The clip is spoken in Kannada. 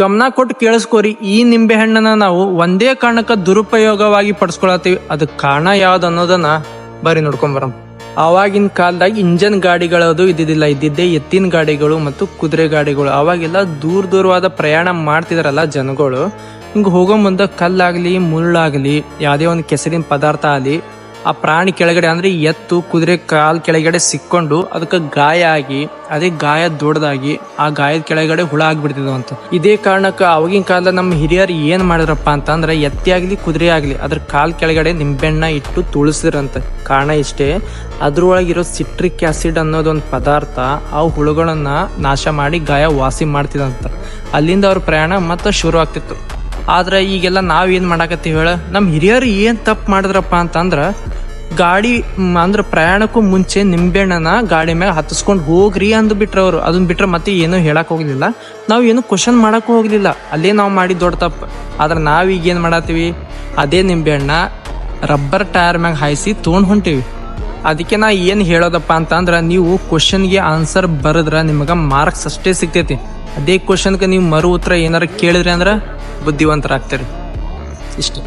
ಗಮನ ಕೊಟ್ಟು ಕೇಳಿಸ್ಕೋರಿ. ಈ ನಿಂಬೆ ಹಣ್ಣನ್ನ ನಾವು ಒಂದೇ ಕಾರಣಕ್ಕ ದುರುಪಯೋಗವಾಗಿ ಪಡಿಸ್ಕೊಳತ್ತೀವಿ. ಅದಕ್ಕೆ ಕಾರಣ ಯಾವ್ದು ಅನ್ನೋದನ್ನ ಬರೀ ನೋಡ್ಕೊಂಬರಂ. ಆವಾಗಿನ ಕಾಲದಾಗ ಇಂಜನ್ ಗಾಡಿಗಳದು ಇದ್ದಿದ್ದೇ ಎತ್ತಿನ ಗಾಡಿಗಳು ಮತ್ತು ಕುದುರೆ ಗಾಡಿಗಳು. ಅವಾಗೆಲ್ಲ ದೂರವಾದ ಪ್ರಯಾಣ ಮಾಡ್ತಿದಾರಲ್ಲ ಜನಗಳು, ಹಿಂಗ ಹೋಗೋ ಮುಂದೆ ಕಲ್ಲಾಗ್ಲಿ ಮುಳ್ಳಾಗ್ಲಿ ಯಾವುದೇ ಒಂದು ಕೆಸರಿನ ಪದಾರ್ಥ ಆಗಲಿ ಆ ಪ್ರಾಣಿ ಕೆಳಗಡೆ ಅಂದ್ರೆ ಎತ್ತು ಕುದುರೆ ಕಾಲ್ ಕೆಳಗಡೆ ಸಿಕ್ಕೊಂಡು ಅದಕ್ಕೆ ಗಾಯ ಆಗಿ ಅದೇ ಗಾಯ ದೊಡ್ಡದಾಗಿ ಆ ಗಾಯದ ಕೆಳಗಡೆ ಹುಳ ಆಗ್ಬಿಡ್ತಿದ್ವು ಅಂತ. ಇದೇ ಕಾರಣಕ್ಕೆ ಅವಾಗಿನ ಕಾಲದ ನಮ್ಮ ಹಿರಿಯರು ಏನ್ ಮಾಡಿದ್ರಪ್ಪ ಅಂತಂದ್ರೆ ಎತ್ತಿ ಆಗ್ಲಿ ಕುದುರೆ ಆಗ್ಲಿ ಅದ್ರ ಕಾಲ್ ಕೆಳಗಡೆ ನಿಂಬೆಣ್ಣ ಇಟ್ಟು ತುಳಸಿದ್ರಂತ. ಕಾರಣ ಇಷ್ಟೇ, ಅದ್ರೊಳಗಿರೋ ಸಿಟ್ರಿಕ್ ಆಸಿಡ್ ಅನ್ನೋದೊಂದು ಪದಾರ್ಥ ಆ ಹುಳುಗಳನ್ನ ನಾಶ ಮಾಡಿ ಗಾಯ ವಾಸಿ ಮಾಡ್ತಿದಂತ. ಅಲ್ಲಿಂದ ಅವ್ರ ಪ್ರಯಾಣ ಮತ್ತೆ ಶುರು ಆಗ್ತಿತ್ತು. ಆದ್ರೆ ಈಗೆಲ್ಲ ನಾವೇನ್ ಮಾಡಾಕತ್ತೀವಿ ಹೇಳ, ನಮ್ಮ ಹಿರಿಯರು ಏನ್ ತಪ್ಪು ಮಾಡಿದ್ರಪ್ಪ ಅಂತಂದ್ರ ಗಾಡಿ ಅಂದ್ರೆ ಪ್ರಯಾಣಕ್ಕೂ ಮುಂಚೆ ನಿಂಬೆಣ್ಣನ ಗಾಡಿ ಮ್ಯಾಗ ಹತ್ತಿಸ್ಕೊಂಡು ಹೋಗ್ರಿ ಅಂದ್ ಬಿಟ್ರ ಅವ್ರು. ಅದನ್ನ ಬಿಟ್ರೆ ಮತ್ತೆ ಏನೂ ಹೇಳಕ್ ಹೋಗ್ಲಿಲ್ಲ, ನಾವ್ ಏನು ಕ್ವಶನ್ ಮಾಡಕ್ಕೂ ಹೋಗ್ಲಿಲ್ಲ. ಅಲ್ಲೇ ನಾವು ಮಾಡಿ ದೊಡ್ಡ ತಪ್ಪು. ಆದ್ರೆ ನಾವೀಗ ಏನ್ ಮಾಡತ್ತೀವಿ, ಅದೇ ನಿಂಬೆಹಣ್ಣ ರಬ್ಬರ್ ಟೈರ್ ಮ್ಯಾಗ ಹಾಯಿಸಿ ತೊಗೊಂಡ್ ಹೊಂಟಿವಿ. ಅದಕ್ಕೆ ನಾ ಏನ್ ಹೇಳೋದಪ್ಪ ಅಂತಂದ್ರ, ನೀವು ಕ್ವಶನ್ಗೆ ಆನ್ಸರ್ ಬರದ್ರ ನಿಮಗ ಮಾರ್ಕ್ಸ್ ಅಷ್ಟೇ ಸಿಗ್ತೈತಿ. ಅದೇ ಕ್ವಶನ್ಗೆ ನೀವು ಮರು ಉತ್ತರ ಏನಾರ ಕೇಳಿದ್ರಿ ಅಂದ್ರ ಬುದ್ಧಿವಂತರಾಗ್ತೀರಿ. ಇಷ್ಟೇ.